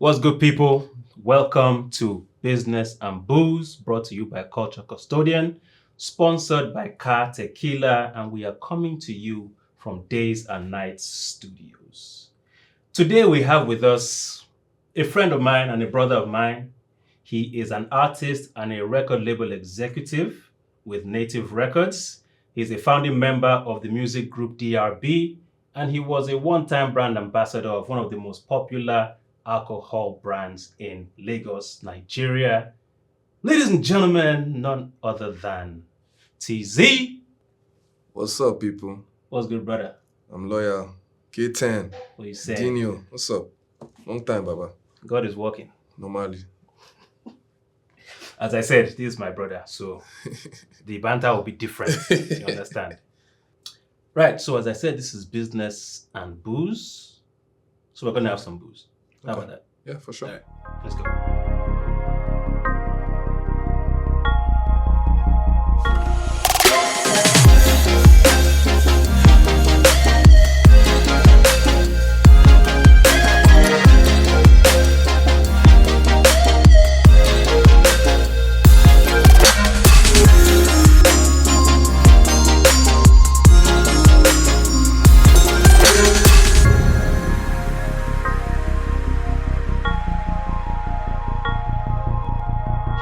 What's good, people? Welcome to Business and Booze, brought to you by Culture Custodian, sponsored by Car Tequila, and we are coming to you from Days and Nights Studios. Today we have with us a friend of mine and a brother of mine. He is an artist and a record label executive with Native Records. He's a founding member of the music group DRB, and he was a one-time brand ambassador of one of the most popular alcohol brands in Lagos, Nigeria. Ladies and gentlemen, none other than Teezee. What's up, people? What's good, brother? I'm loyal. K10. What you say? Dino. What's up? Long time, Baba. God is working. Normally. As I said, this is my brother, so the banter will be different. You understand? Right, so as I said, this is Business and Booze. So we're going to have some booze. How about that? Yeah, for sure. All right, let's go.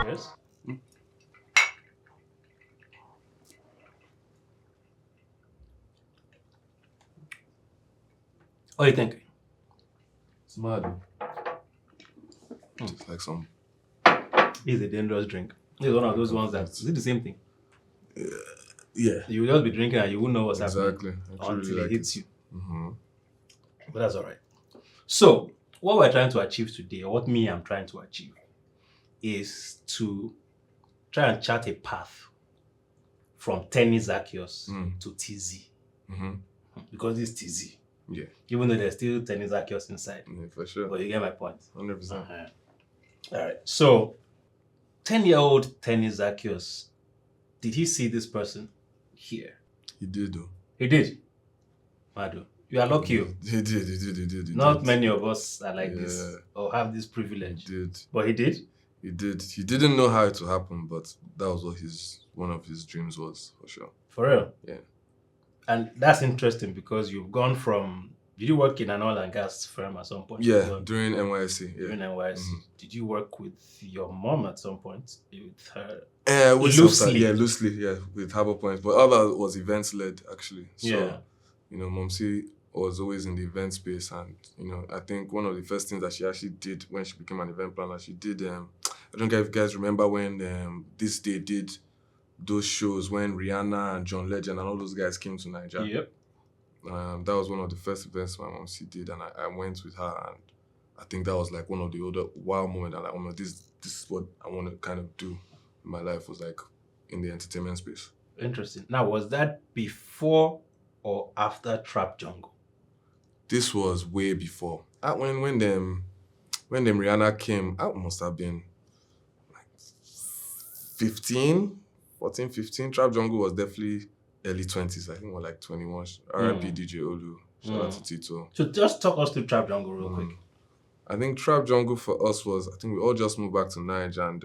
Cheers. What do you think? It's mad. It's like some... It's a dangerous drink. It's one of those ones that is it the same thing. Yeah. You will just be drinking and you won't know what's happening Exactly. I truly until like it hits you. Mm-hmm. But that's all right. So, what we're trying to achieve today, or what I'm trying to achieve, is to try and chart a path from Teni Zaccheaus to Teezee. Mm-hmm. Because this Teezee. Yeah. Even though there's still Teni Zaccheaus inside. Yeah, for sure. But you get my point. 100%. All right. So, 10-year-old Teni Zaccheaus, did he see this person here? He did, though. He did. Madu. You are lucky. He did. Not many of us are like this or have this privilege. He did. But he did? He did. He didn't know how it would happen, but that was what one of his dreams was, for sure. For real? Yeah. And that's interesting because you've gone from... Did you work in an oil and gas firm at some point? Yeah, during NYSC. Yeah. During NYSC. Mm-hmm. Did you work with your mom at some point? With her? Loosely, with Harbour Point. But all that was events led, actually. So, Momsi was always in the event space, and I think one of the first things that she actually did when she became an event planner, she did. I don't know if you guys remember when This Day did those shows when Rihanna and John Legend and all those guys came to Nigeria. Yep. That was one of the first events my Momsi did, and I went with her, and I think that was like one of the other wow moments. And like, this is what I want to kind of do in my life, was like in the entertainment space. Interesting. Now, was that before or after Trap Jungle? This was way before. When them Rihanna came, I must have been like 14, 15. Trap Jungle was definitely early 20s. I think we're like 21. RIP DJ Olu. Shout out to Tito. So just talk us through Trap Jungle real quick. I think Trap Jungle for us was, I think we all just moved back to Niger, and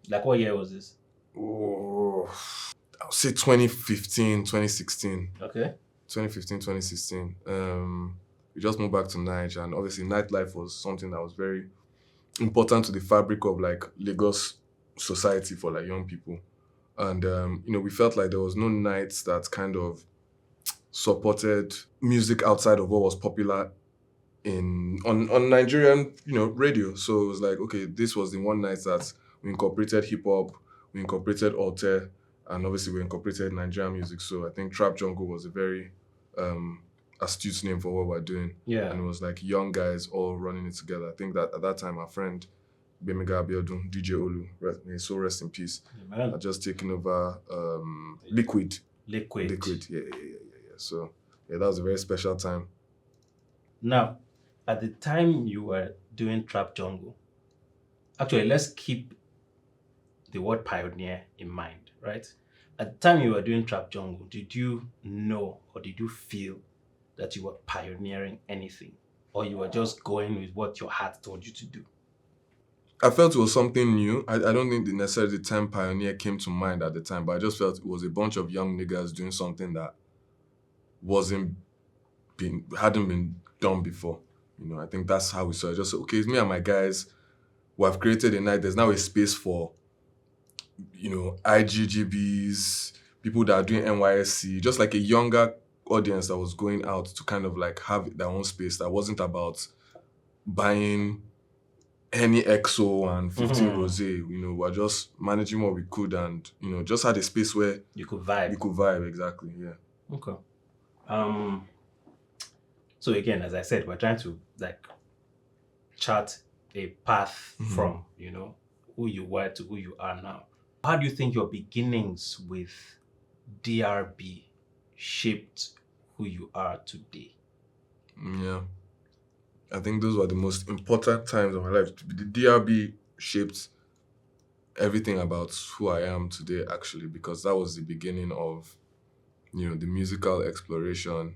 like what year was this? I would say 2015, 2016. Okay. 2015, 2016. We just moved back to Niger, and obviously nightlife was something that was very important to the fabric of like Lagos society for like young people. And we felt like there was no nights that kind of supported music outside of what was popular on Nigerian, radio. So it was like, okay, this was the one night that we incorporated hip hop, we incorporated alte, and obviously we incorporated Nigerian music. So I think Trap Jungle was a very astute name for what we're doing. Yeah. And it was like young guys all running it together. I think that at that time our friend Bemiga Abiodun, DJ Olu, may so rest in peace. Amen. Had just taken over Liquid. Yeah. So that was a very special time. Now, at the time you were doing Trap Jungle, actually, let's keep the word pioneer in mind, right? At the time you were doing Trap Jungle, did you know or did you feel that you were pioneering anything? Or you were just going with what your heart told you to do? I felt it was something new. I don't think necessarily the term pioneer came to mind at the time, but I just felt it was a bunch of young niggas doing something that hadn't been done before. I think that's how we saw it. Just said, okay, it's me and my guys who have created a night. There's now a space for, IGGBs, people that are doing NYSC, just like a younger audience that was going out to kind of like have their own space that wasn't about buying any EXO and 15 rosé. We're just managing what we could and, just had a space where you could vibe. You could vibe, exactly, yeah. Okay. So again, as I said, we're trying to like chart a path from, who you were to who you are now. How do you think your beginnings with DRB shaped who you are today? Yeah. I think those were the most important times of my life. The DRB shaped everything about who I am today, actually, because that was the beginning of, the musical exploration.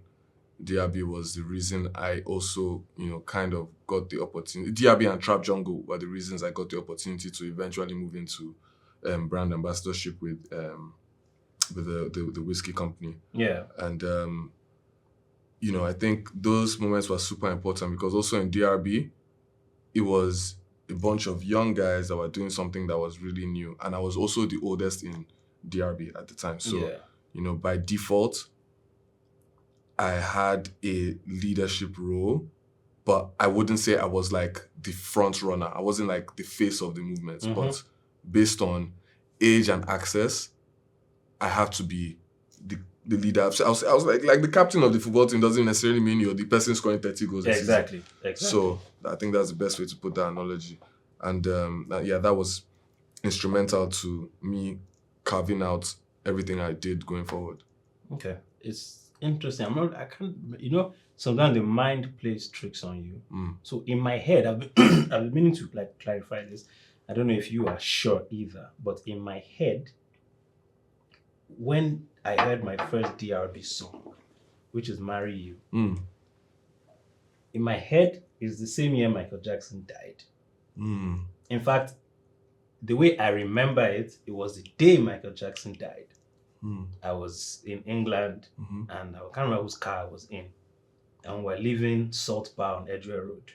DRB was the reason I also, kind of got the opportunity. DRB and Trap Jungle were the reasons I got the opportunity to eventually move into brand ambassadorship with the whiskey company. Yeah. And I think those moments were super important because also in DRB, it was a bunch of young guys that were doing something that was really new. And I was also the oldest in DRB at the time. So, by default, I had a leadership role, but I wouldn't say I was like the front runner. I wasn't like the face of the movement, but based on age and access, I have to be the leader. I was like the captain of the football team doesn't necessarily mean you're the person scoring 30 goals. Exactly. So I think that's the best way to put that analogy. And that was instrumental to me carving out everything I did going forward. Okay. It's interesting. Sometimes the mind plays tricks on you. So in my head, I've been meaning to like clarify this. I don't know if you are sure either, but in my head, when I heard my first DRB song, which is Marry You, in my head, it's the same year Michael Jackson died. In fact, the way I remember it, it was the day Michael Jackson died. I was in England and I can't remember whose car I was in. And we're leaving Salt Bar on Edgware Road.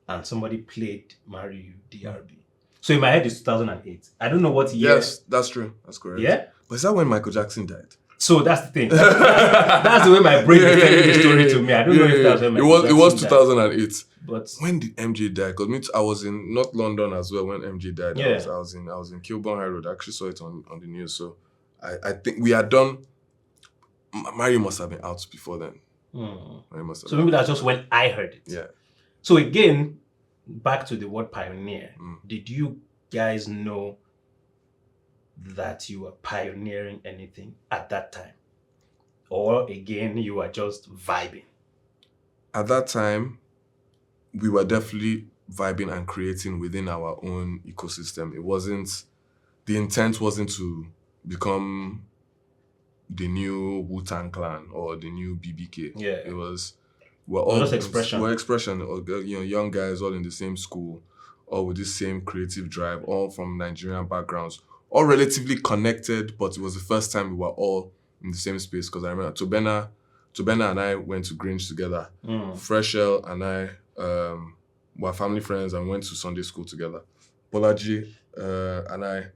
And somebody played Marry You, DRB. So in my head, it's 2008. I don't know what year. Yes, that's true. That's correct. Yeah? But is that when Michael Jackson died? So that's the thing. That's the way my brain is telling the story to me. I don't know if that's when Michael Jackson It was died. 2008. But when did MJ die? Because I was in North London as well when MJ died. Yeah. I was in Kilburn High Road. I actually saw it on the news. So I think we had done. Mario must have been out before then. So maybe that's just when I heard it. Yeah. So again, back to the word pioneer. Did you guys know that you were pioneering anything at that time? Or again, you were just vibing? At that time, we were definitely vibing and creating within our own ecosystem. The intent wasn't to become the new Wu-Tang Clan or the new BBK. Yeah. It was, we're all just expression. We're expression, or, young guys all in the same school, all with the same creative drive, all from Nigerian backgrounds, all relatively connected, but it was the first time we were all in the same space. Because I remember Tobena and I went to Grange together. Freshell and I were family friends and went to Sunday school together. Bolaji and I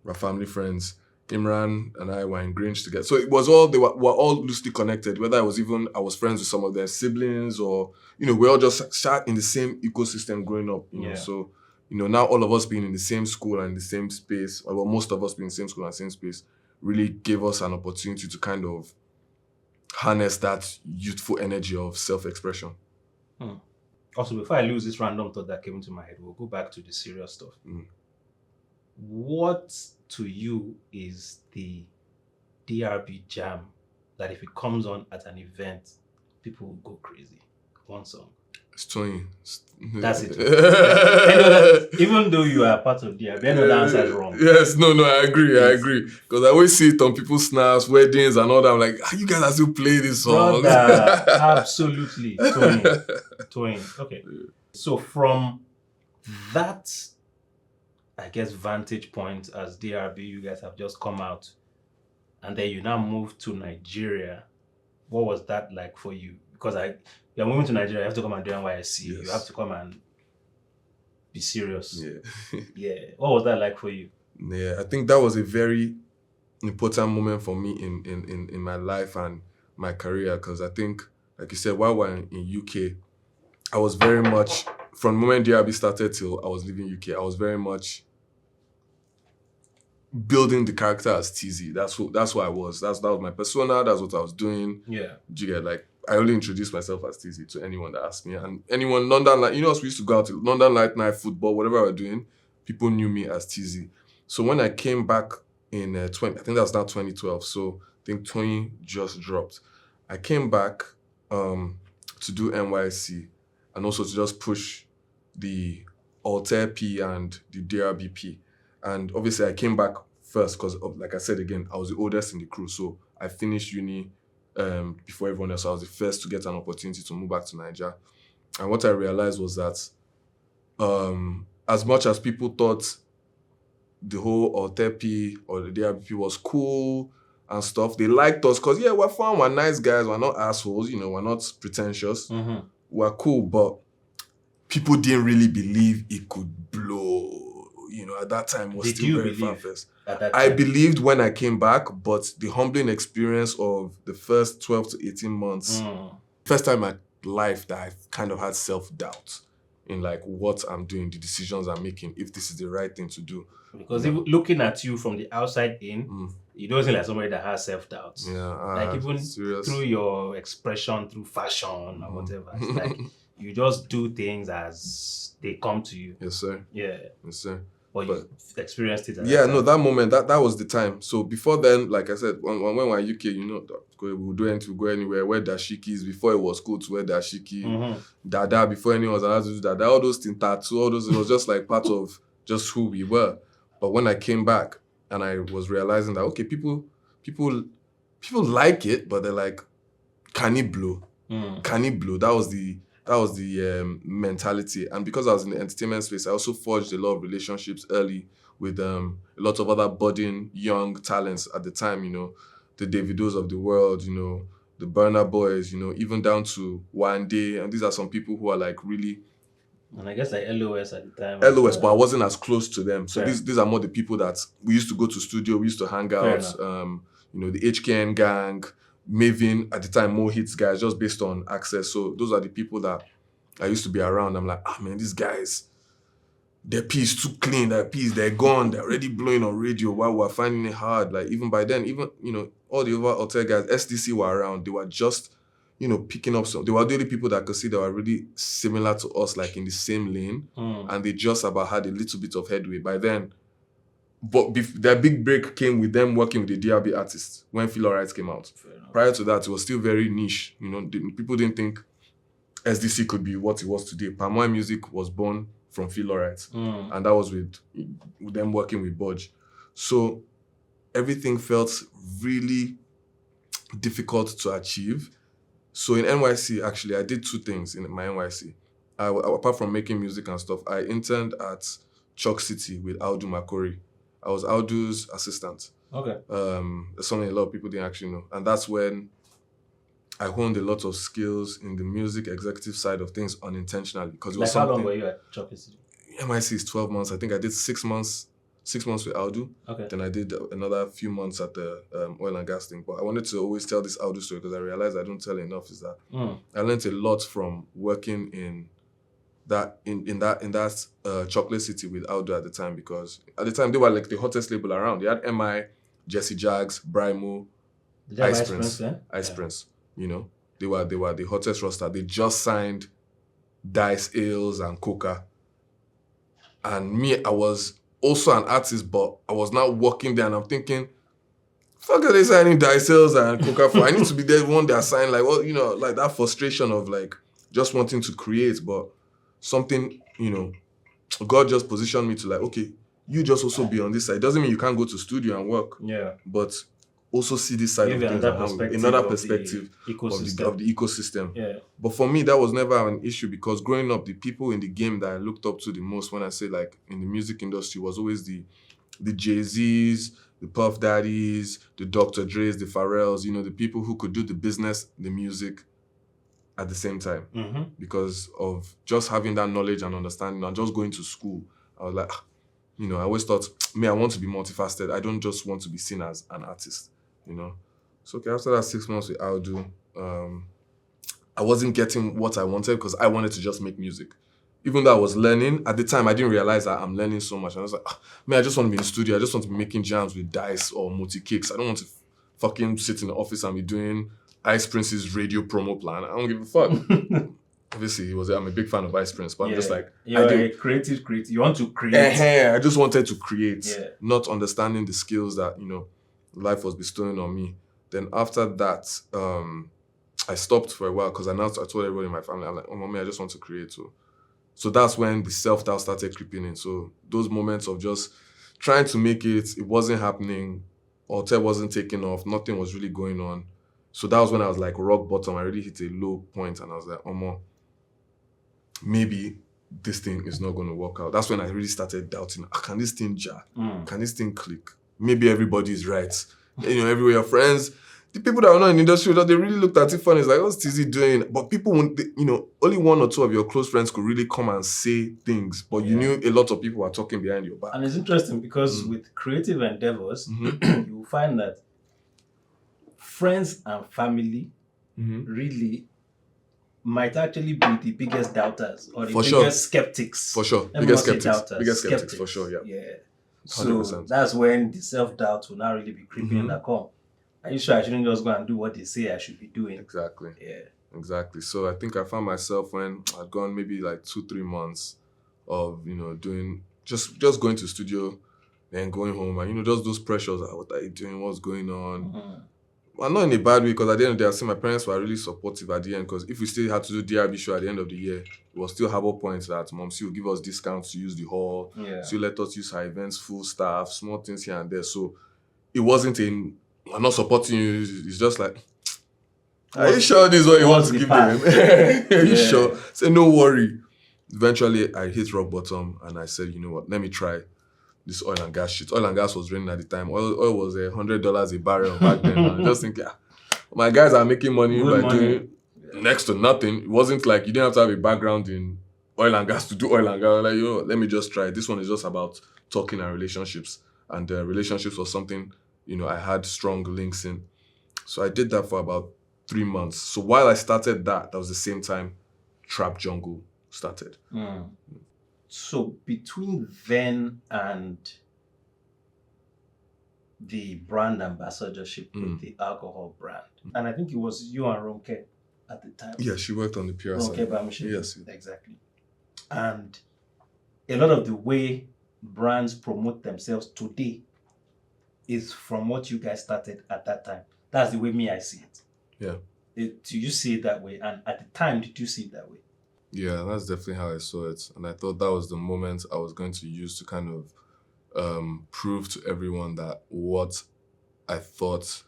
were family friends. Imran and I were in Grange together. So it was all, were all loosely connected, whether I was friends with some of their siblings or, we all just sat in the same ecosystem growing up, know. So, now all of us being in the same school and in the same space, or well, most of us being in the same school and same space, really gave us an opportunity to kind of harness that youthful energy of self-expression. Also, before I lose this random thought that came into my head, we'll go back to the serious stuff. What to you is the DRB jam that if it comes on at an event, people will go crazy? One song. It's Tony. That's it. Even though you are part of DRB, I know the answer is wrong. Yes, no, I agree. Because I always see it on people's snaps, weddings and all that. I'm like, you guys are still playing this song? Brother, absolutely. Tony. Okay. So from that, I guess, vantage point as DRB, you guys have just come out, and then you now move to Nigeria. What was that like for you? Because you're moving to Nigeria, you have to come and do NYSC. Yes. You have to come and be serious. Yeah. Yeah. What was that like for you? Yeah, I think that was a very important moment for me in my life and my career, because I think, like you said, while we're in UK, I was very much, from the moment DRB started till I was leaving UK, I was very much building the character as Teezee. That's what I was. That was my persona. That's what I was doing. Yeah. Do you get, like, I only introduced myself as Teezee to anyone that asked me, and anyone London, like, you know, we used to go out to London late night football, whatever we were doing, people knew me as Teezee. So when I came back in I think that was now 2012. So I think 20 just dropped. I came back to do NYSC and also to just push the alte P and the DRB P. And obviously I came back first because, like I said again, I was the oldest in the crew. So I finished uni before everyone else. So I was the first to get an opportunity to move back to Nigeria. And what I realized was that as much as people thought the whole alte P or the DRB P was cool and stuff, they liked us because, yeah, we're fun, we're nice guys, we're not assholes, you know, we're not pretentious. Mm-hmm. We're cool, but people didn't really believe it could blow. You know, at that time, it was still very far-fetched. I believed when I came back, but the humbling experience of the first 12 to 18 months, first time in my life that I kind of had self-doubt in, like, what I'm doing, the decisions I'm making, if this is the right thing to do. Because even looking at you from the outside in, you don't seem like somebody that has self-doubt. Yeah, like even through your expression, through fashion or whatever. It's like you just do things as they come to you. Yes, sir. Yeah. Yes, sir. But you experienced it. Yeah, no, that moment, that was the time. So before then, like I said, when we were in UK, you know, we would do anything, go anywhere, wear dashikis. Before it was cool to wear dashiki. Dada, before anyone was allowed to do dada, all those things, tattoo, all those, it was just like part of just who we were. But when I came back and I was realizing that, okay, people like it, but they're like, can it blow? Can it blow? That was the mentality. And because I was in the entertainment space, I also forged a lot of relationships early with a lot of other budding young talents at the time, you know, the Davidos of the world, you know, the Burna Boys, you know, even down to Wande. And these are some people who are like really... And I guess like LOS at the time. LOS, but I wasn't as close to them. So these are more the people that we used to go to studio, we used to hang out, you know, the HKN gang, Maven, at the time, more hits guys, just based on access. So those are the people that I used to be around. I'm like, man, these guys, their piece too clean, their piece, they're gone, they're already blowing on radio while we're finding it hard. Like even by then, even, you know, all the other alte guys, SDC were around, they were just, you know, picking up some, they were the only people that could see that were really similar to us, like in the same lane. And they just about had a little bit of headway. By then, but their big break came with them working with the DRB artists when Feel Alright came out. Prior to that, it was still very niche. You know, people didn't think SDC could be what it was today. Palm Wine Music was born from Feel Alright. And that was with them working with Budge. So everything felt really difficult to achieve. So in NYC, actually, I did two things in my NYC. Apart from making music and stuff, I interned at Chalk City with Audu Makori. I was Audu's assistant. Okay. That's something a lot of people didn't actually know. And that's when I honed a lot of skills in the music executive side of things unintentionally. Because it was how long were you at Chalk City? NYC is 12 months. I think I did 6 months with Audu. Okay. Then I did another few months at the oil and gas thing. But I wanted to always tell this Audu story because I realized I don't tell enough, is that I learned a lot from working in that Chocolate City with Audu at the time, because at the time they were like the hottest label around. They had MI, Jesse Jags, Brymo, Ice Prince. You know, they were the hottest roster. They just signed Dice Ales and Coca. And me, I was also an artist, but I was not working there, and I'm thinking, fuck are they signing Dice Ales and Coca for? I need to be there one day I sign, like, well, you know, like that frustration of like just wanting to create, but something, you know, God just positioned me to like, okay, you just also be on this side. It doesn't mean you can't go to studio and work. Yeah. But also see this side Maybe of things, another perspective of the ecosystem. Yeah. But for me, that was never an issue because growing up, the people in the game that I looked up to the most, when I say like in the music industry, was always the Jay-Z's, the Puff Daddies, the Dr. Dre's, the Pharrells, you know, the people who could do the business, the music at the same time. Mm-hmm. Because of just having that knowledge and understanding and just going to school. I was like, you know, I always thought, I want to be multifaceted. I don't just want to be seen as an artist, you know. So okay, after that 6 months with Aldu, I wasn't getting what I wanted because I wanted to just make music. Even though I was learning, at the time, I didn't realize that I'm learning so much. And I was like, I just want to be in the studio. I just want to be making jams with Dice or multi-kicks. I don't want to fucking sit in the office and be doing Ice Prince's radio promo plan. I don't give a fuck. Obviously, I'm a big fan of Ice Prince, but I'm just like... You're a creative. You want to create. I just wanted to create, not understanding the skills that, you know, life was bestowing on me. Then after that, I stopped for a while because I told everybody in my family, I'm like, oh, mommy, I just want to create too. So that's when the self-doubt started creeping in. So those moments of just trying to make it wasn't happening. Alte wasn't taking off. Nothing was really going on. So that was when I was like rock bottom. I really hit a low point and I was like, maybe this thing is not going to work out. That's when I really started doubting, can this thing jar? Can this thing click? Maybe everybody is right. You know, everywhere your friends, the people that are not in the industry, they really looked at it funny. It's like, what's Teezee doing? But people, you know, only one or two of your close friends could really come and say things. But you knew a lot of people were talking behind your back. And it's interesting because with creative endeavors, you will find that friends and family really might actually be the biggest doubters or the biggest skeptics. For sure. Biggest skeptics, for sure, yeah. 100%. So that's when the self-doubt will not really be creeping in that come. Are you sure I shouldn't just go and do what they say I should be doing? Exactly. Yeah. Exactly. So I think I found myself when I'd gone maybe like 2-3 months of, you know, doing just going to studio, then going home and, you know, just those pressures. Like, what are you doing? What's going on? Well, not in a bad way, because at the end of the day, I see my parents were really supportive at the end, because if we still had to do DRB show at the end of the year, it was still harbor points that Mom still give us discounts to use the hall, still let us use her events, full staff, small things here and there. So it wasn't I'm not supporting you. It's just like, are you sure this is what you want to give them? Are you sure? Say, no worry. Eventually, I hit rock bottom and I said, you know what, let me try this oil and gas shit. Oil and gas was raining at the time. Oil was $100 a barrel back then. And I just think, my guys are making money doing next to nothing. It wasn't like you didn't have to have a background in oil and gas to do oil and gas. Like, you know, let me just try. This one is just about talking and relationships. And relationships was something, you know, I had strong links in. So I did that for about 3 months. So while I started that was the same time Trap Jungle started. So between then and the brand ambassadorship with the alcohol brand, and I think it was you and Ronke at the time. Yeah, she worked on the PR side. Yes, exactly. And a lot of the way brands promote themselves today is from what you guys started at that time. That's the way I see it. Yeah. Do you see it that way? And at the time, did you see it that way? Yeah, that's definitely how I saw it. And I thought that was the moment I was going to use to kind of prove to everyone that what I thought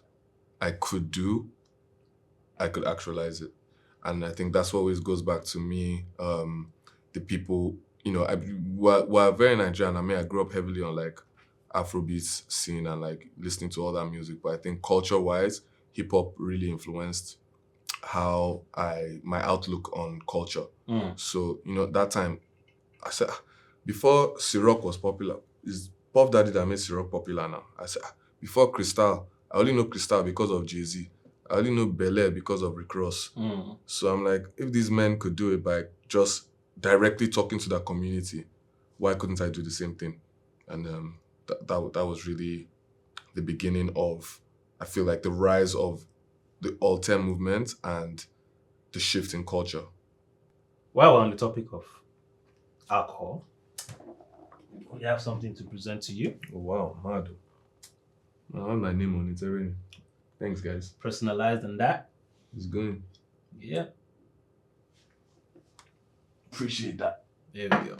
I could do, I could actualize it. And I think that's what always goes back to me, the people, you know, we're very Nigerian. I mean, I grew up heavily on like Afrobeats scene and like listening to all that music. But I think culture-wise, hip-hop really influenced how my outlook on culture. So, you know, that time, I said, before Ciroc was popular, it's Puff Daddy that made Ciroc popular now. I said, before Crystal, I only know Crystal because of Jay-Z. I only know Bel Air because of Rick Ross. So I'm like, if these men could do it by just directly talking to that community, why couldn't I do the same thing? And that was really the beginning of, I feel like, the rise of the alte movement and the shift in culture. While we're on the topic of alcohol, we have something to present to you. Oh, wow, mad. I have my name on it already. Thanks, guys. Personalized and that. It's going. Yeah. Appreciate that. There we go.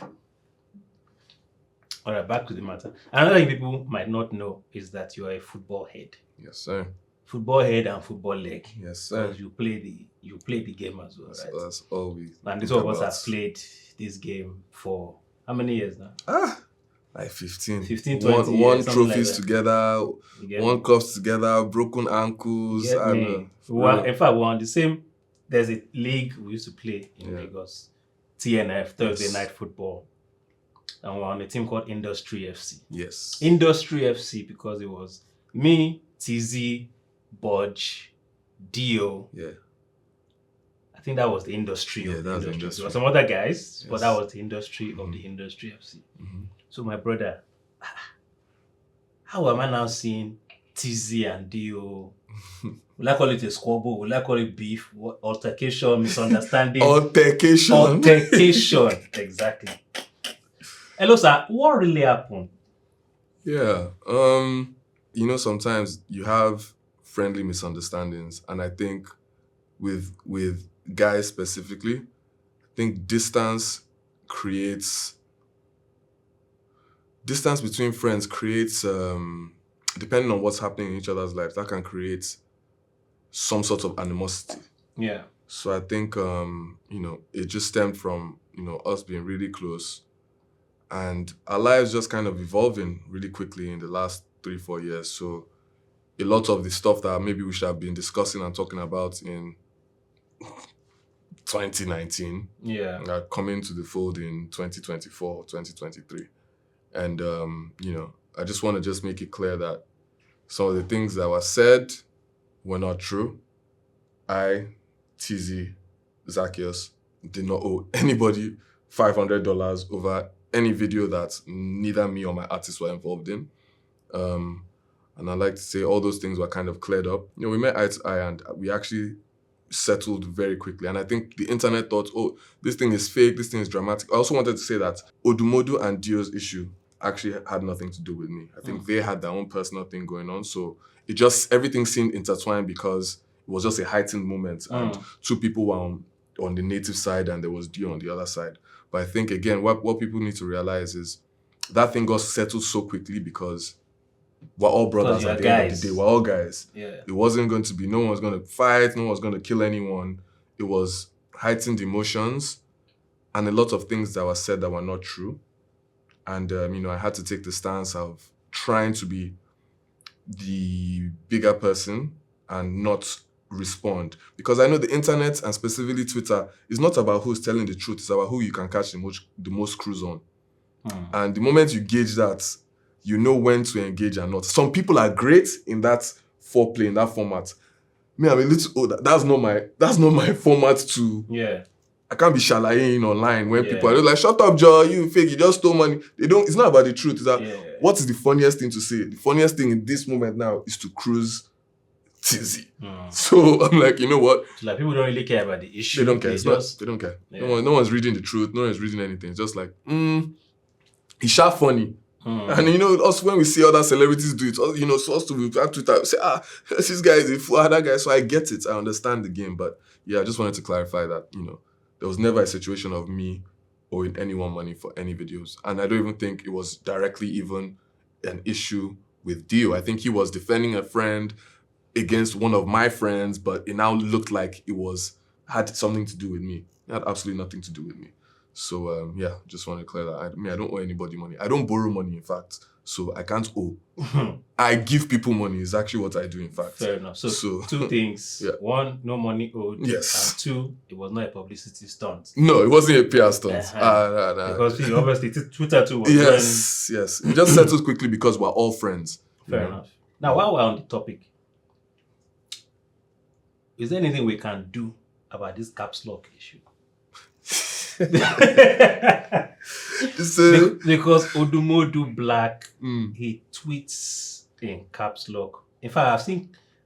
All right, back to the matter. Another thing people might not know is that you are a football head. Yes, sir. Football head and football leg. Yes, sir. Because you play the game as well, right? That's all we And the think two of us about. have played this game for how many years now? Like 15. 15, 20 Won years, something trophies like that. together, You get won me? cups together, broken ankles. You get I me? know. In fact, we're on the same. There's a league we used to play in Lagos, TNF, Thursday Night Football. And we're on a team called Industry FC. Yes. Industry FC because it was me, Teezee, Budge, Dio. Yeah. I think that was the industry Yeah, of the that was the industry. industry. There were some other guys, but Yes. that was the industry of the Industry FC. Mhm. So my brother, how am I now seeing Teezee and Dio? Will I call it a squabble? Will I call it beef? Altercation, misunderstanding? Altercation. Altercation. Exactly. Hello, sir. What really happened? Yeah. You know, sometimes you have friendly misunderstandings, and I think with guys specifically, I think distance between friends creates depending on what's happening in each other's lives, that can create some sort of animosity. Yeah. So I think you know, it just stemmed from, you know, us being really close and our lives just kind of evolving really quickly in the last 3-4 years. So a lot of the stuff that maybe we should have been discussing and talking about in 2019 are coming to the fold in 2024, 2023. And you know, I just want to just make it clear that some of the things that were said were not true. Teezee Zaccheaus did not owe anybody $500 over any video that neither me or my artist were involved in. And I like to say all those things were kind of cleared up. You know, we met eye to eye and we actually settled very quickly. And I think the internet thought, oh, this thing is fake, this thing is dramatic. I also wanted to say that ODumodu and Dio's issue actually had nothing to do with me. I think they had their own personal thing going on. So it just, everything seemed intertwined because it was just a heightened moment. And two people were on the native side and there was Dio on the other side. But I think, again, what people need to realize is that thing got settled so quickly because we're all brothers at the end of the day. We're all guys. Yeah. It wasn't going to be, no one was going to fight, no one was going to kill anyone. It was heightened emotions and a lot of things that were said that were not true. And, you know, I had to take the stance of trying to be the bigger person and not respond. Because I know the internet and specifically Twitter is not about who's telling the truth. It's about who you can catch the most screws on. And the moment you gauge that, you know when to engage and not. Some people are great in that foreplay, in that format. Me, I'm a little older. That's not my format to... Yeah. I can't be shalaing online when people are like, shut up, Joe, you fake, you just stole money. It's not about the truth. It's that what is the funniest thing to say? The funniest thing in this moment now is to cruise Teezee. So I'm like, you know what? So like people don't really care about the issue. They don't care. They don't care. Yeah. No one's reading the truth. No one's reading anything. It's just like, he's sharp funny. And you know, us when we see other celebrities do it, you know, so us to have Twitter, say, this guy is a fool, that guy. So I get it. I understand the game. But yeah, I just wanted to clarify that, you know, there was never a situation of me owing anyone money for any videos. And I don't even think it was directly even an issue with Dio. I think he was defending a friend against one of my friends, but it now looked like it had something to do with me. It had absolutely nothing to do with me. So yeah, just want to clear that. I don't owe anybody money. I don't borrow money, in fact. So I can't owe. I give people money is actually what I do, in fact. Fair enough. So two things. Yeah. One, no money owed. Yes. And two, it was not a publicity stunt. No, it wasn't a PR stunt. Because obviously Twitter too was Yes. It just settled quickly because we're all friends. Fair enough. Now, while we're on the topic, is there anything we can do about this caps lock issue? Because ODumodu Black, he tweets in caps lock. In fact,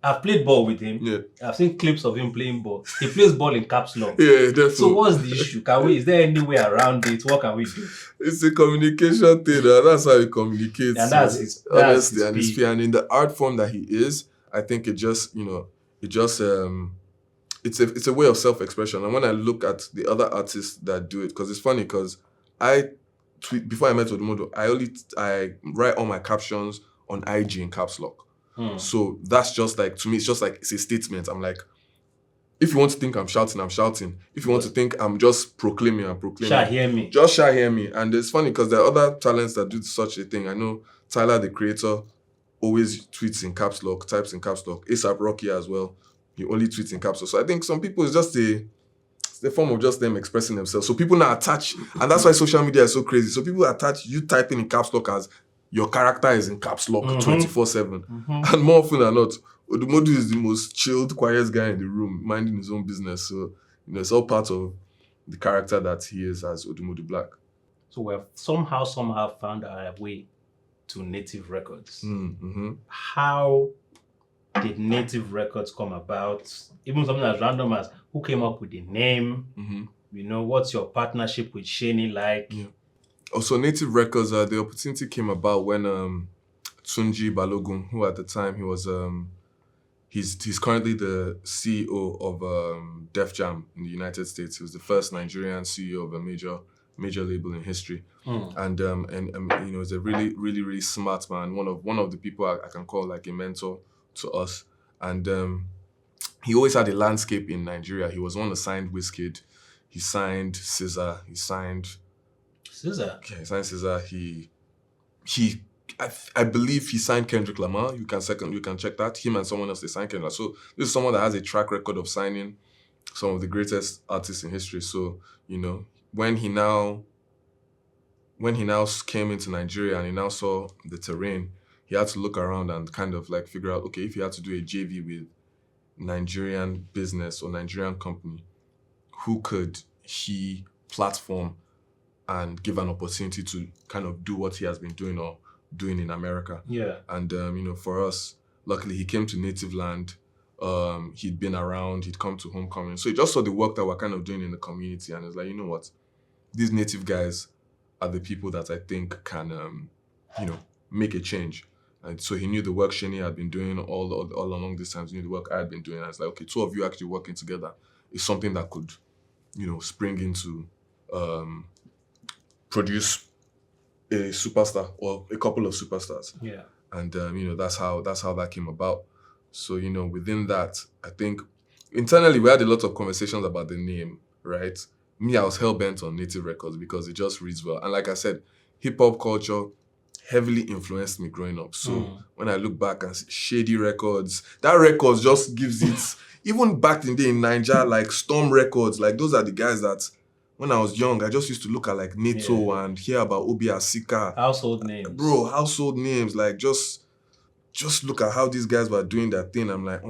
I've played ball with him. Yeah. I've seen clips of him playing ball. He plays ball in caps lock. Yeah, definitely. So what's the issue? Is there any way around it? What can we do? It's a communication thing. That's how he communicates. And that's his honestly, and his fear. And in the art form that he is, I think it just, you know, it's a way of self-expression. And when I look at the other artists that do it, because it's funny, because I tweet before I met Odumodu, I write all my captions on IG in caps lock. So that's just like, to me, it's just like, it's a statement. I'm like, if you want to think I'm shouting, I'm shouting. If you want to think I'm just proclaiming, I'm proclaiming. Shall hear me. Just shall hear me. And it's funny because there are other talents that do such a thing. I know Tyler, the creator, always tweets in caps lock, types in caps lock. ASAP Rocky as well. He only tweets in caps lock. So I think some people, it's just the form of just them expressing themselves. So people now attach, and that's why social media is so crazy. So people attach you typing in caps lock as your character is in caps lock 24/7. And more often than not, Odumodu is the most chilled, quiet guy in the room, minding his own business. So, it's all part of the character that he is as Odumodu Black. So we've somehow found our way to Native Records. How did Native Records come about? Even something as random as who came up with the name? What's your partnership with Sheni like? Also, Native Records, the opportunity came about when Tunji Balogun, who at the time he was he's currently the CEO of Def Jam in the United States. He was the first Nigerian CEO of a major label in history. And he's a really, really, really smart man. One of the people I can call like a mentor to us. And he always had a landscape in Nigeria. He was one that signed Wizkid. He signed SZA. He signed SZA. Yeah, he signed SZA. I believe he signed Kendrick Lamar. You can check that. Him and someone else, they signed Kendrick. So this is someone that has a track record of signing some of the greatest artists in history. So, when he now came into Nigeria and he now saw the terrain, he had to look around and kind of like figure out, okay, if he had to do a JV with Nigerian business or Nigerian company, who could he platform and give an opportunity to kind of do what he has been doing or doing in America. Yeah. And, for us, luckily he came to native land. He'd been around, he'd come to homecoming. So he just saw the work that we're kind of doing in the community and it's like, you know what? These native guys are the people that I think can, make a change. And so he knew the work Sheni had been doing all along this time. He knew the work I had been doing. And it's like, okay, two of you actually working together is something that could, spring into produce a superstar or a couple of superstars. Yeah. And that's how that came about. So, within that, I think internally we had a lot of conversations about the name, right? Me, I was hell-bent on Native Records because it just reads well. And like I said, hip-hop culture heavily influenced me growing up. So when I look back and see Shady Records, that record just gives it, even back in the day in Nigeria, like Storm Records, like those are the guys that when I was young, I just used to look at like Neto and hear about Obi Asika. Household names. Bro, household names. Like just look at how these guys were doing their thing. I'm like,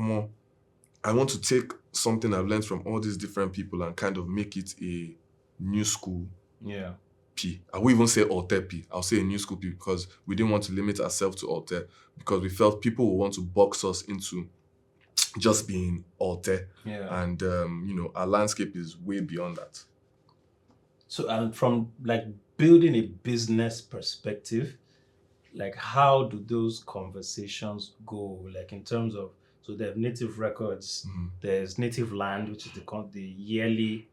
I want to take something I've learned from all these different people and kind of make it a new school P. I won't even say alte P. I'll say a new school P because we didn't want to limit ourselves to alte because we felt people would want to box us into just being alte. Yeah. And, our landscape is way beyond that. So, and from like building a business perspective, like how do those conversations go? Like in terms of, so there's Native Records, there's Native Land, which is the yearly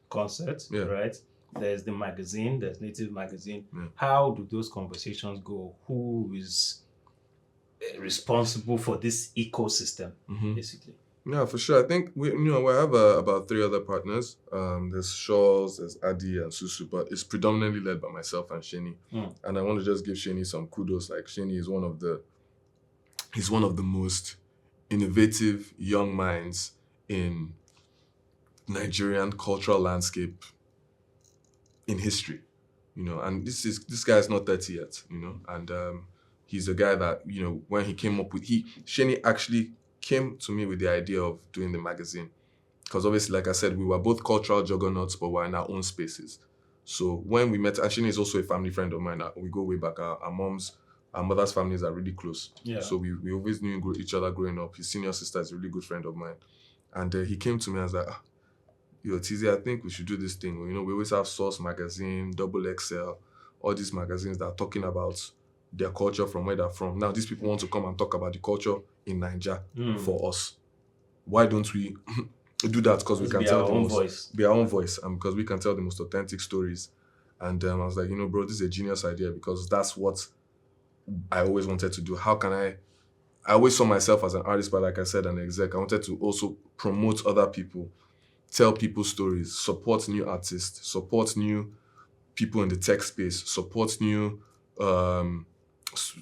concert, right? There's the magazine, there's Native Magazine. Yeah. How do those conversations go? Who is responsible for this ecosystem, basically? Yeah, for sure. I think we have about 3 other partners. There's Shawls, there's Adi and Susu, but it's predominantly led by myself and Sheni. And I want to just give Sheni some kudos. Like Sheni is one of the most innovative young minds in Nigerian cultural landscape in history. And this guy is not 30 yet, and he's a guy that, when he came up with Sheni actually came to me with the idea of doing the magazine. Because obviously, like I said, we were both cultural juggernauts, but we're in our own spaces. So when we met, and Sheni is also a family friend of mine. We go way back. Our mother's families are really close. Yeah. So we always knew each other growing up. His senior sister is a really good friend of mine. And he came to me and was like, Teezee, I think we should do this thing. We always have Source Magazine, Double XL, all these magazines that are talking about their culture from where they're from. Now, these people want to come and talk about the culture in Nigeria for us. Why don't we do that? Because we can tell be our own voice, and because we can tell the most authentic stories. And I was like, bro, this is a genius idea because that's what I always wanted to do. How can I always saw myself as an artist, but like I said, an exec. I wanted to also promote other people, tell people stories, support new artists, support new people in the tech space, support new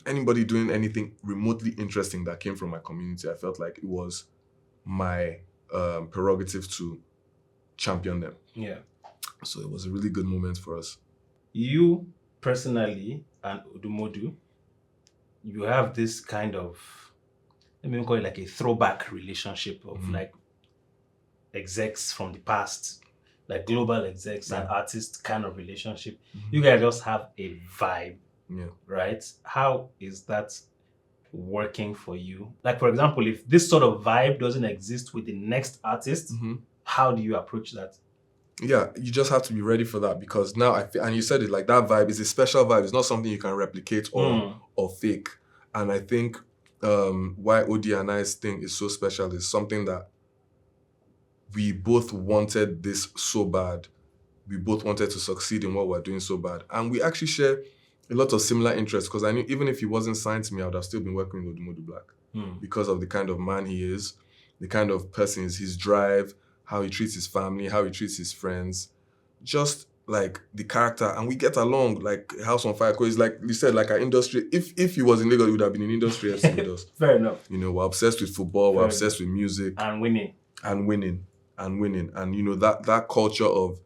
anybody doing anything remotely interesting that came from my community. I felt like it was my prerogative to champion them. Yeah. So it was a really good moment for us. You personally and ODumodu, you have this kind of, let me call it like a throwback relationship of like execs from the past, like global execs and artists kind of relationship. You guys just have a vibe, right? How is that working for you? Like, for example, if this sort of vibe doesn't exist with the next artist, how do you approach that? Yeah, you just have to be ready for that because now and you said it, like that vibe is a special vibe. It's not something you can replicate or fake. And I think why OD and I's thing is so special is something that we both wanted this so bad. We both wanted to succeed in what we're doing so bad. And we actually share a lot of similar interests because I knew even if he wasn't signed to me, I would have still been working with ODumodu Black because of the kind of man he is, the kind of person is, his drive, how he treats his family, how he treats his friends, just like the character. And we get along like house on fire because like you said, like our industry, if he was in Lagos, he would have been in industry with us. Fair enough. We're obsessed with football, we're obsessed with music. And winning. And that culture of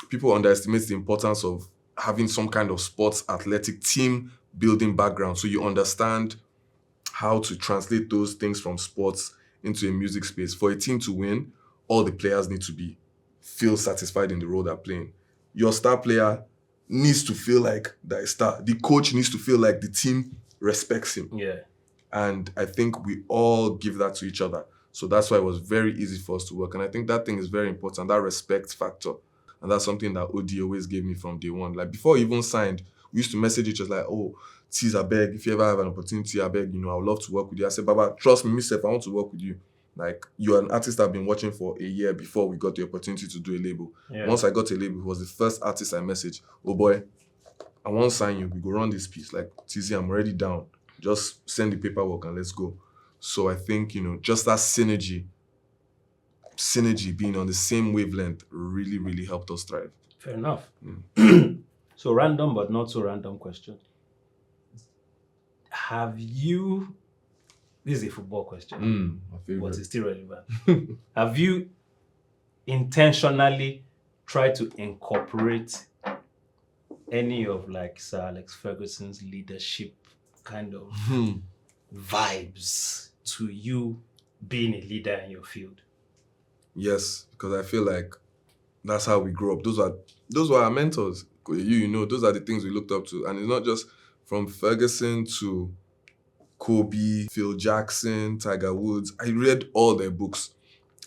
people underestimate the importance of having some kind of sports athletic team building background. So you understand how to translate those things from sports into a music space. For a team to win, all the players need to feel satisfied in the role they're playing. Your star player needs to feel like that star. The coach needs to feel like the team respects him. Yeah. And I think we all give that to each other. So that's why it was very easy for us to work. And I think that thing is very important, that respect factor. And that's something that OD always gave me from day one. Like before he even signed, we used to message each other like, oh, Teezee, I beg, if you ever have an opportunity, I beg, I would love to work with you. I said, Baba, trust me, myself, I want to work with you. Like, you're an artist I've been watching for a year before we got the opportunity to do a label. Yeah. Once I got a label, he was the first artist I messaged. Oh boy, I want to sign you. We go run this piece. Like, Teezee, I'm already down. Just send the paperwork and let's go. So I think, just that synergy being on the same wavelength really, really helped us thrive. Fair enough. So random but not so random question. This is a football question, my favorite. but it's still relevant. Have you intentionally tried to incorporate any of like Sir Alex Ferguson's leadership kind of vibes to you being a leader in your field? Yes, because I feel like that's how we grew up. Those were our mentors. Those are the things we looked up to. And it's not just from Ferguson to Kobe, Phil Jackson, Tiger Woods. I read all their books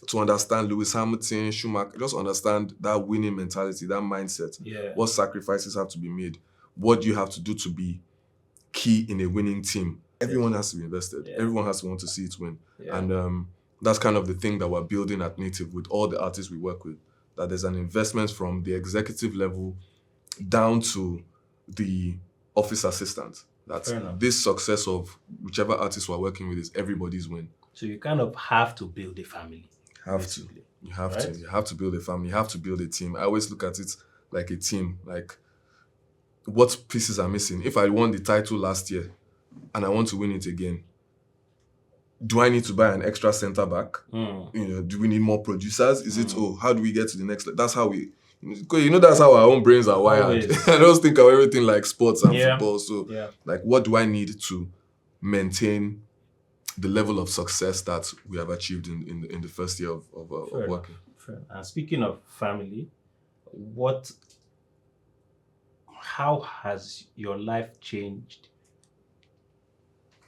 to understand Lewis Hamilton, Schumacher, just understand that winning mentality, that mindset. Yeah. What sacrifices have to be made? What do you have to do to be key in a winning team? Everyone has to be invested. Yeah. Everyone has to want to see it win. Yeah. And that's kind of the thing that we're building at Native with all the artists we work with, that there's an investment from the executive level down to the office assistant. That this success of whichever artist we're working with is everybody's win. So you kind of have to build a family. You have to build a family. You have to build a team. I always look at it like a team. Like, what pieces are missing? If I won the title last year and I want to win it again, do I need to buy an extra center back? Do we need more producers? Is it, how do we get to the next level? That's how we... that's how our own brains are wired. I don't think of everything like sports and football. So, like, what do I need to maintain the level of success that we have achieved in the first year of working? Fair. And speaking of family, how has your life changed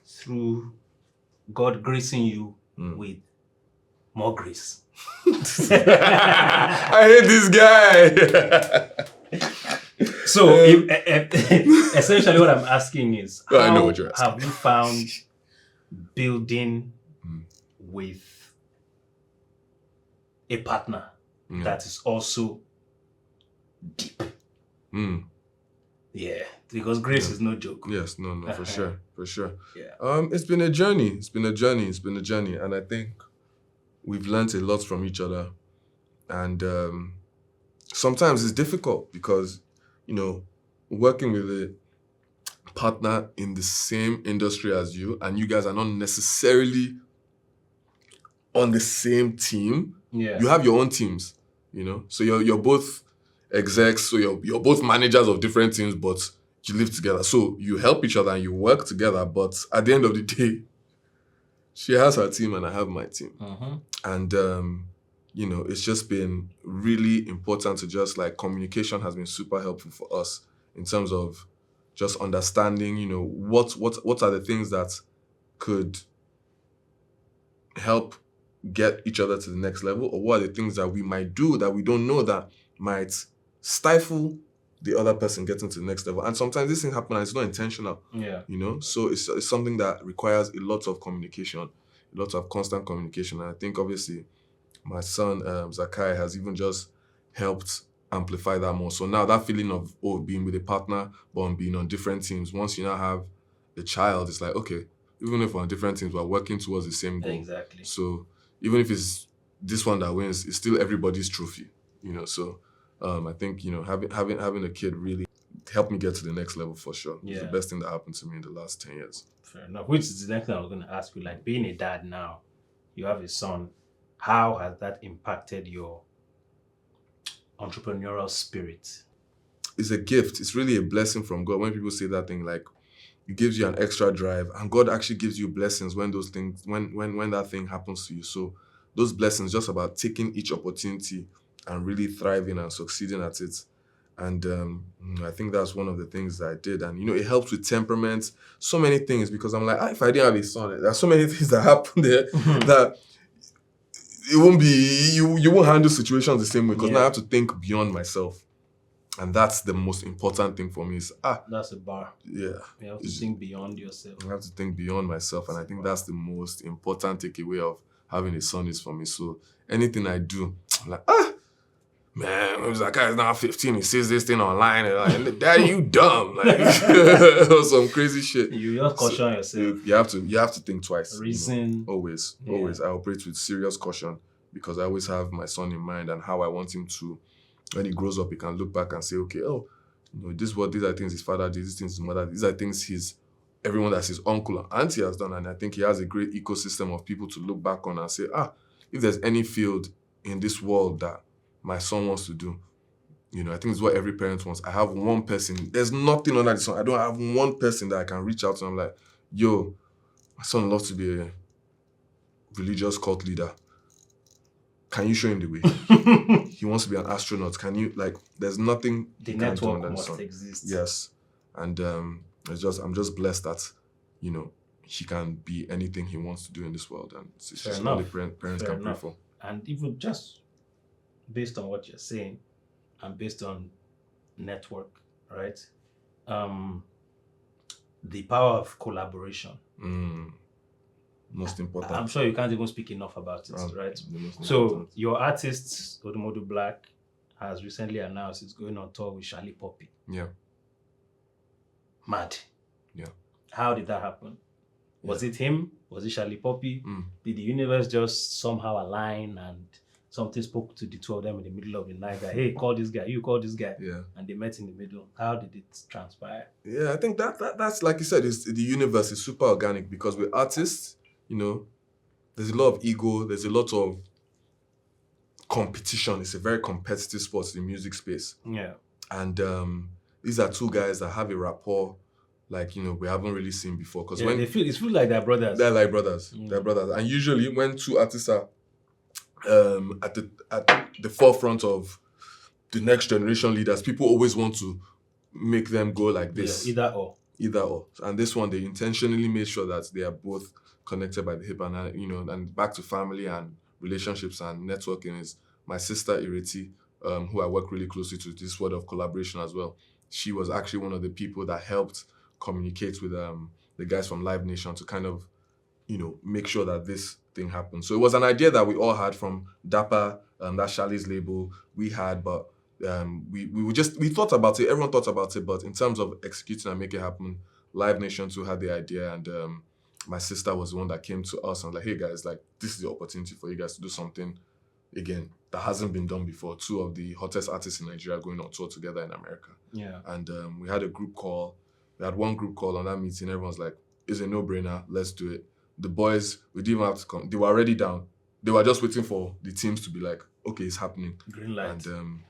through God gracing you with more grace? I hate this guy. So, essentially, what I'm asking is, I know what you're asking. Have you found building with a partner that is also deep? Yeah, because grace is no joke. Yes, no, for sure, for sure. Yeah. It's been a journey. It's been a journey, and I think we've learned a lot from each other. And sometimes it's difficult because, working with a partner in the same industry as you, and you guys are not necessarily on the same team. Yeah. You have your own teams, so you're both execs, so you're both managers of different teams, but you live together. So you help each other and you work together, but at the end of the day, she has her team and I have my team. And it's just been really important to just communication has been super helpful for us in terms of just understanding, what are the things that could help get each other to the next level, or what are the things that we might do that we don't know that might stifle the other person getting to the next level. And sometimes this thing happens and it's not intentional. Yeah. So it's something that requires a lot of communication, a lot of constant communication. And I think obviously my son Zakai has even just helped amplify that more. So now that feeling of being with a partner but being on different teams, once you now have a child, it's like, okay, even if we're on different teams, we're working towards the same goal. Exactly. So even if it's this one that wins, it's still everybody's trophy. So I think having a kid really helped me get to the next level for sure. Yeah. It's the best thing that happened to me in the last 10 years. Fair enough. Which is the next thing I was going to ask you. Like, being a dad now, you have a son. How has that impacted your entrepreneurial spirit? It's a gift. It's really a blessing from God. When people say that thing, like, it gives you an extra drive, and God actually gives you blessings when those things, when that thing happens to you. So those blessings, just about taking each opportunity and really thriving and succeeding at it. And I think that's one of the things that I did. And, it helps with temperament, so many things, because I'm like, if I didn't have a son, there's so many things that happen there that it won't be, you won't handle situations the same way, because now I have to think beyond myself. And that's the most important thing for me is, that's a bar. Yeah. You have to think beyond yourself. I have to think beyond myself. And I think that's the most important takeaway of having a son is for me. So anything I do, I'm like, man, it was that guy's now 15, he sees this thing online, and like, Daddy, you dumb. Like, some crazy shit. You just caution yourself. You have to think twice. Reason. Always. I operate with serious caution because I always have my son in mind and how I want him to, when he grows up, he can look back and say, okay, these are things his father did, these things his mother did, these are things everyone that's his uncle and auntie has done. And I think he has a great ecosystem of people to look back on and say, if there's any field in this world that my son wants to do, I think it's what every parent wants. I have one person, there's nothing under the sun. I don't have one person that I can reach out to. I'm like, yo, my son loves to be a religious cult leader. Can you show him the way? He wants to be an astronaut. Can you, there's nothing the he can't do network under the must sun. exist. Yes. And I'm just blessed that, he can be anything he wants to do in this world. And it's just only parents can pray for. And even just based on what you're saying and based on network, right? The power of collaboration. Most important. I'm sure you can't even speak enough about it, right? So your artist, ODumodu Black, has recently announced it's going on tour with Charlie Poppy. Yeah. Mad. Yeah. How did that happen? Was it him? Was it Charlie Poppy? Did the universe just somehow align and something spoke to the two of them in the middle of the night that, hey, call this guy, you call this guy. Yeah. And they met in the middle. How did it transpire? Yeah, I think that's like you said, the universe is super organic because with artists, there's a lot of ego, there's a lot of competition. It's a very competitive sport, the music space. Yeah. And these are two guys that have a rapport we haven't really seen before. Because when it feels like they're brothers. They're like brothers. They're brothers. And usually when two artists are at the forefront of the next generation leaders, people always want to make them go like this. Yeah, either or. And this one, they intentionally made sure that they are both connected by the hip, and and back to family and relationships and networking is my sister Ireti, who I work really closely to, this word of collaboration as well. She was actually one of the people that helped communicate with the guys from Live Nation to kind of, make sure that this thing happened. So it was an idea that we all had from Dapper, that Charlie's label we had, but we thought about it. Everyone thought about it, but in terms of executing and making it happen, Live Nation too had the idea, and my sister was the one that came to us and was like, hey guys, like this is the opportunity for you guys to do something again that hasn't been done before. Two of the hottest artists in Nigeria going on tour together in America. Yeah. And we had a group call. We had one group call on that meeting. Everyone's like, it's a no-brainer. Let's do it. The boys, we didn't even have to come. They were already down. They were just waiting for the teams to be like, okay, it's happening. Green light. And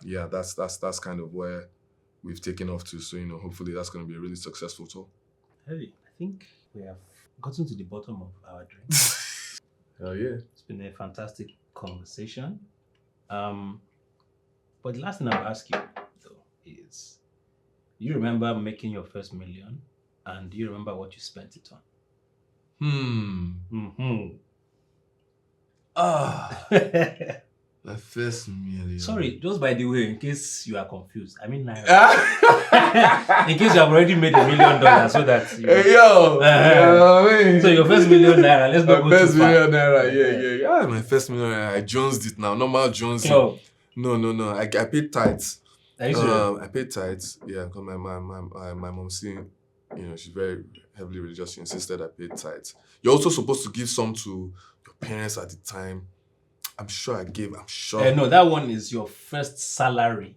yeah, that's kind of where we've taken off to. So, hopefully that's going to be a really successful tour. Hey, I think we have gotten to the bottom of our drink. Hell yeah. It's been a fantastic conversation. But the last thing I'll ask you, though, is you remember making your first million, and do you remember what you spent it on? My first million. Sorry, just by the way, in case you are confused, I mean naira. In case you have already made $1 million, so that you... Hey, yo! So your first $1 million, let's not go too far. My first $1 million, yeah. My first $1 million, I jonesed it now. Normal jonesing. No. I paid tithes. Are you serious? I paid tithes. Yeah, because my mom seeing, she's very heavily religious. She insisted I paid tithes. You're also supposed to give some to your parents at the time. I'm sure I gave. No, that one is your first salary.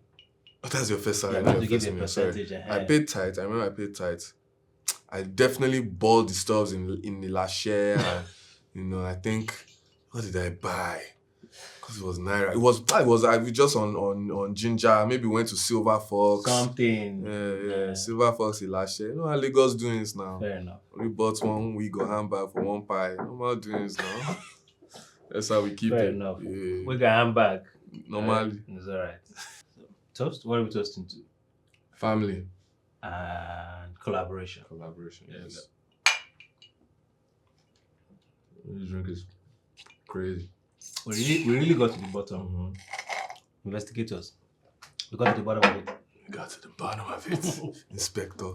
Oh, that's your first salary. Yeah, you give a percentage. I paid tithes. I remember I paid tithes. I definitely bought the stuff in the last year. I think, what did I buy? Because it was naira. It was I was just on Ginger. Maybe went to Silver Fox. Something. Yeah. Silver Fox in last year. You know how Lagos doings now. Fair enough. We bought 1 week of handbag for 1 pie. Normal doings now. That's how we keep Fair it. enough. Yeah. We got handbag. Normally. It's alright. Toast? What are we toasting to? Family. And collaboration. Yes. This drink is crazy. We really got to the bottom. Investigators. We got to the bottom of it. We got to the bottom of it. Inspector.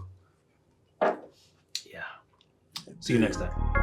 Yeah. See you next time.